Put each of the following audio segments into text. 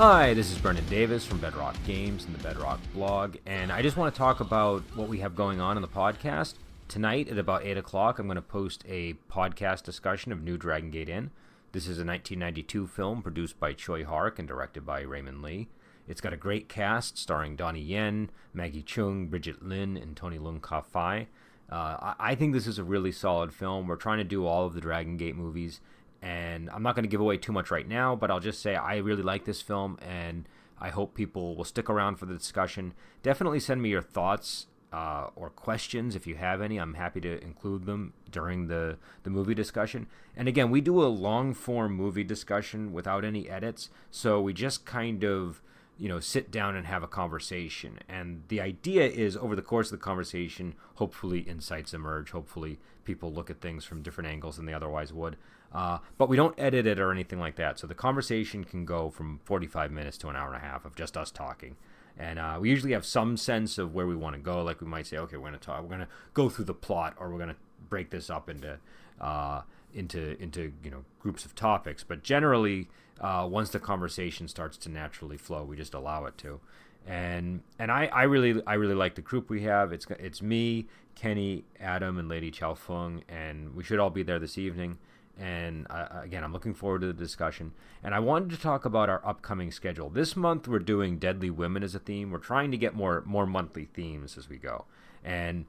Hi, this is Brendan Davis from Bedrock Games and the Bedrock blog, and I just want to talk about what we have going on in the podcast. Tonight at about 8 o'clock, I'm going to post a podcast discussion of New Dragon Gate Inn. This is a 1992 film produced by Choi Hark and directed by Raymond Lee. It's got a great cast starring Donnie Yen, Maggie Cheung, Bridget Lin, and Tony Leung Ka-fai. I think this is a really solid film. We're trying to do all of the Dragon Gate movies, and I'm not going to give away too much right now, but I'll just say I really like this film, and I hope people will stick around for the discussion. Definitely send me your thoughts or questions if you have any. I'm happy to include them during the movie discussion. And again, we do a long-form movie discussion without any edits, so we just kind of sit down and have a conversation. And the idea is, over the course of the conversation, hopefully insights emerge. Hopefully people look at things from different angles than they otherwise would. But we don't edit it or anything like that. So the conversation can go from 45 minutes to an hour and a half of just us talking. And we usually have some sense of where we want to go. Like we might say, okay, we're going to go through the plot, or we're going to break this up into groups of topics. But generally, once the conversation starts to naturally flow, we just allow it to. And I really like the group we have. It's me, Kenny, Adam, and Lady Chow Fung, and we should all be there this evening. And again, I'm looking forward to the discussion. And I wanted to talk about our upcoming schedule. This month, we're doing Deadly Women as a theme. We're trying to get more monthly themes as we go. And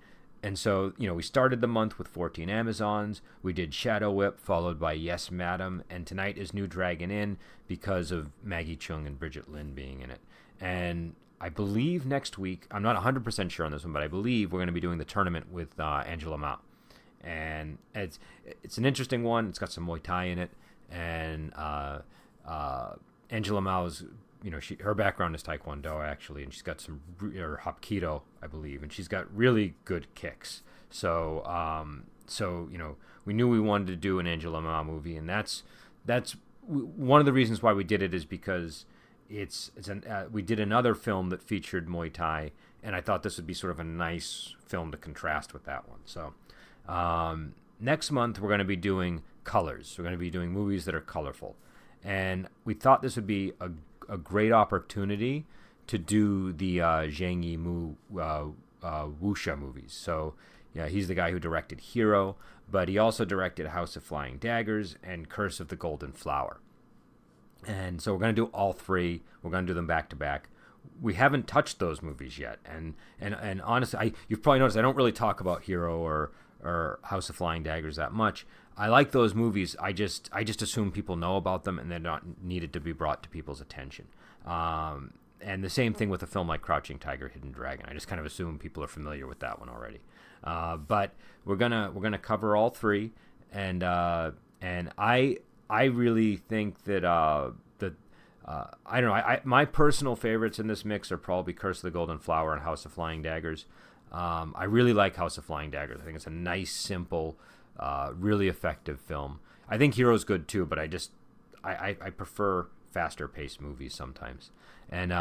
so, we started the month with 14 Amazons. We did Shadow Whip, followed by Yes, Madam. And tonight is New Dragon Inn because of Maggie Cheung and Bridget Lin being in it. And I believe next week, I'm not 100% sure on this one, but I believe we're going to be doing the tournament with Angela Mao. And it's an interesting one. It's got some Muay Thai in it, and Angela Mao's, her background is Taekwondo actually, and she's got or Hapkido, I believe, and she's got really good kicks. So we knew we wanted to do an Angela Mao movie, and that's one of the reasons why we did it is because we did another film that featured Muay Thai, and I thought this would be sort of a nice film to contrast with that one. So. Next month, we're going to be doing colors. We're going to be doing movies that are colorful. And we thought this would be a great opportunity to do the Zhang Yimou wuxia movies. So, yeah, he's the guy who directed Hero, but he also directed House of Flying Daggers and Curse of the Golden Flower. And so we're going to do all three. We're going to do them back to back. We haven't touched those movies yet. And honestly, you've probably noticed I don't really talk about Hero or House of Flying Daggers that much. I like those movies. I just assume people know about them and they're not needed to be brought to people's attention. And the same thing with a film like Crouching Tiger, Hidden Dragon. I just kind of assume people are familiar with that one already. But we're gonna cover all three, and I really think that I don't know. My personal favorites in this mix are probably Curse of the Golden Flower and House of Flying Daggers. I really like House of Flying Daggers. I think it's a nice, simple, really effective film. I think Hero's good too, but I prefer faster-paced movies sometimes. And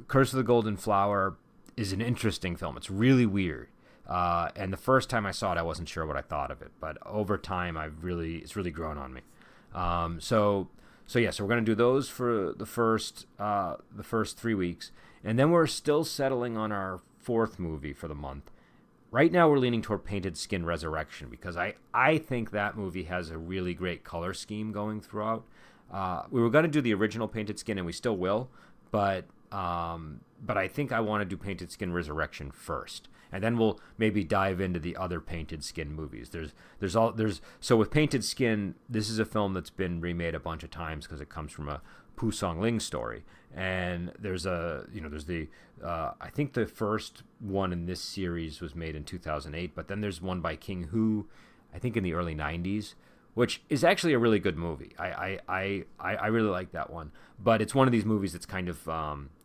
Curse of the Golden Flower is an interesting film. It's really weird. And the first time I saw it, I wasn't sure what I thought of it, but over time, it's really grown on me. So we're going to do those for the first 3 weeks, and then we're still settling on our fourth movie for the month. Right now we're leaning toward Painted Skin Resurrection because I think that movie has a really great color scheme going throughout. We were going to do the original Painted Skin, and we still will, but I think I want to do Painted Skin Resurrection first, and then we'll maybe dive into the other Painted Skin movies. So with Painted Skin, this is a film that's been remade a bunch of times because it comes from a Pu Song Ling story, and there's I think the first one in this series was made in 2008, but then there's one by King Hu, I think in the early 90s, which is actually a really good movie. I really like that one, but it's one of these movies that's kind of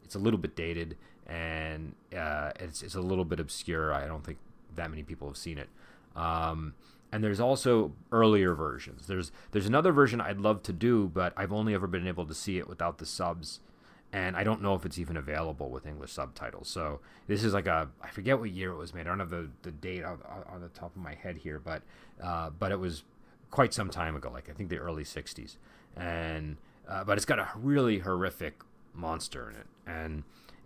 it's a little bit dated, and it's a little bit obscure. I don't think that many people have seen it. And there's also earlier versions. There's another version I'd love to do, but I've only ever been able to see it without the subs, and I don't know if it's even available with English subtitles. So this is like I forget what year it was made. I don't have the date on the top of my head here, but it was quite some time ago, like I think the early 60s. And but it's got a really horrific monster in it.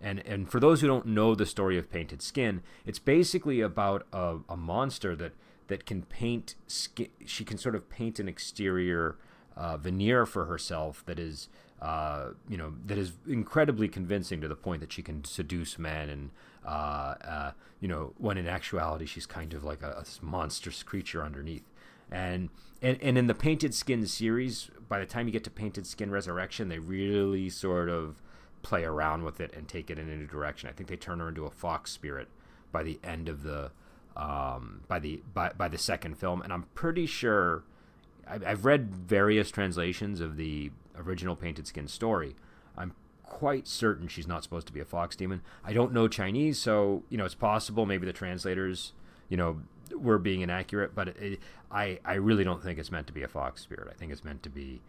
And for those who don't know the story of Painted Skin, it's basically about a monster that can paint skin. She can sort of paint an exterior veneer for herself that is that is incredibly convincing to the point that she can seduce men, and when in actuality she's kind of like a monstrous creature underneath. And in the Painted Skin series, by the time you get to Painted Skin Resurrection, they really sort of play around with it and take it in a new direction. I think they turn her into a fox spirit by the end of the by the second film, and I'm pretty sure I've read various translations of the original Painted Skin story. I'm quite certain she's not supposed to be a fox demon. I don't know Chinese, so it's possible maybe the translators were being inaccurate, but I really don't think it's meant to be a fox spirit. I think it's meant to be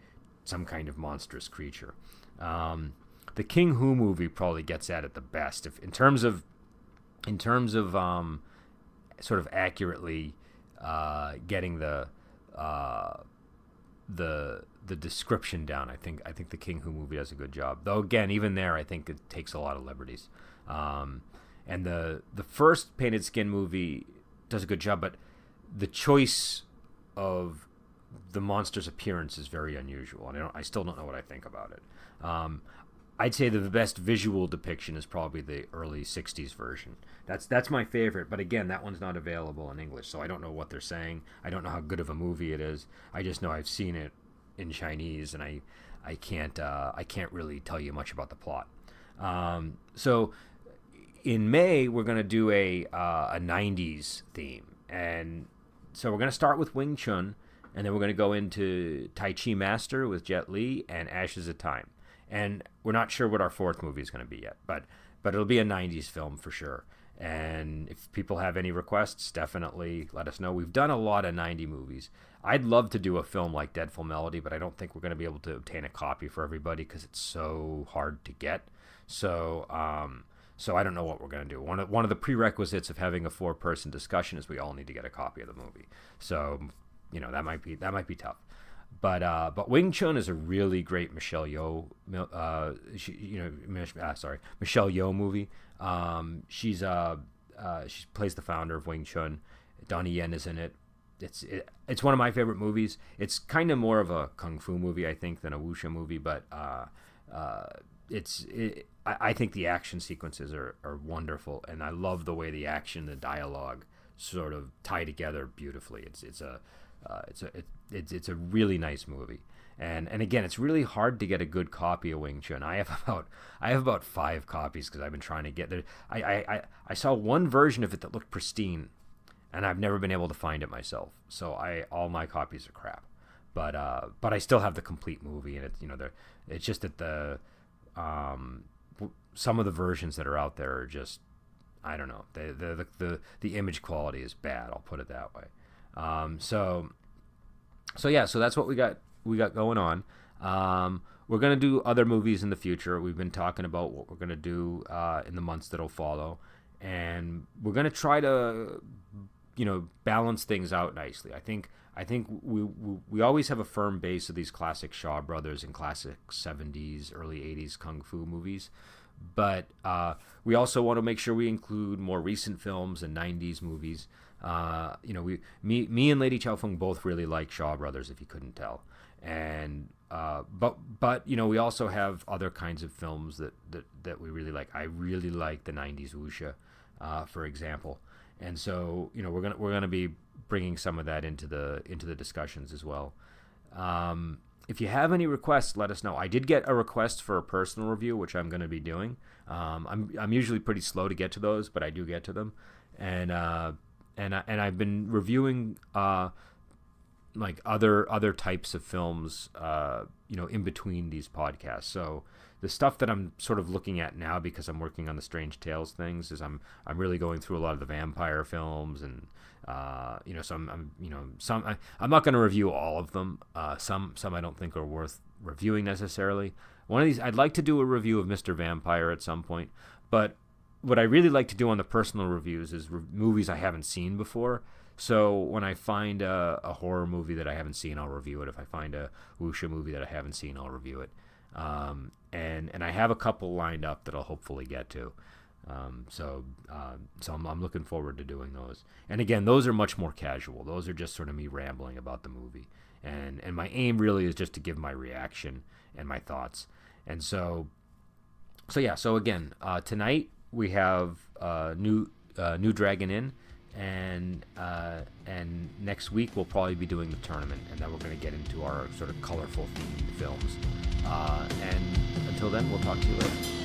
some kind of monstrous creature. The King Hu movie probably gets at it the best, in terms of sort of accurately getting the description down. I think the King Hu movie does a good job. Though again, even there, I think it takes a lot of liberties. And the first Painted Skin movie does a good job, but the choice of the monster's appearance is very unusual, and I still don't know what I think about it. I'd say the best visual depiction is probably the early '60s version. That's my favorite, but again, that one's not available in English, so I don't know what they're saying. I don't know how good of a movie it is. I just know I've seen it in Chinese, and I can't really tell you much about the plot. So in May, we're going to do a 90s theme, and so we're going to start with Wing Chun, and then we're going to go into Tai Chi Master with Jet Li and Ashes of Time. And we're not sure what our fourth movie is going to be yet, but it'll be a 90s film for sure. And if people have any requests, definitely let us know. We've done a lot of 90 movies. I'd love to do a film like Deadful Melody, but I don't think we're going to be able to obtain a copy for everybody because it's so hard to get. So I don't know what we're going to do. One of the prerequisites of having a 4-person discussion is we all need to get a copy of the movie. So that might be tough. But Wing Chun is a really great Michelle Yeoh Michelle Yeoh movie. She plays the founder of Wing Chun. Donnie Yen is in it. It's one of my favorite movies. It's kind of more of a kung fu movie, I think, than a wuxia movie, but I think the action sequences are wonderful, and I love the way the action, the dialogue sort of tie together beautifully. It's a really nice movie, and again, it's really hard to get a good copy of Wing Chun. I have about 5 copies because I've been trying to get there. I saw one version of it that looked pristine, and I've never been able to find it myself. So all my copies are crap, but I still have the complete movie, and it's just that some of the versions that are out there are just, I don't know, the image quality is bad. I'll put it that way. So that's what we got going on. We're going to do other movies in the future. We've been talking about what we're going to do in the months that'll follow, and we're going to try to balance things out nicely. I think we always have a firm base of these classic Shaw Brothers and classic 70s, early 80s kung fu movies, but we also want to make sure we include more recent films and 90s movies. Me and Lady Chow Fung both really like Shaw Brothers, if you couldn't tell, and but we also have other kinds of films that we really like. I really like the 90s wuxia, for example, and so we're gonna be bringing some of that into the discussions as well. If you have any requests, let us know. I did get a request for a personal review, which I'm going to be doing. I'm usually pretty slow to get to those, but I do get to them, and I've been reviewing like other types of films, in between these podcasts. So the stuff that I'm sort of looking at now, because I'm working on the Strange Tales things, is I'm really going through a lot of the vampire films, and I'm not going to review all of them. Some I don't think are worth reviewing necessarily. One of these, I'd like to do a review of Mr. Vampire at some point, but what I really like to do on the personal reviews is movies I haven't seen before. So when I find a horror movie that I haven't seen, I'll review it. If I find a wuxia movie that I haven't seen, I'll review it. And I have a couple lined up that I'll hopefully get to. So I'm looking forward to doing those. And again, those are much more casual. Those are just sort of me rambling about the movie. And my aim really is just to give my reaction and my thoughts. And so again, tonight we have new Dragon Inn, and next week we'll probably be doing the tournament, and then we're going to get into our sort of colorful themed films. And until then, we'll talk to you later.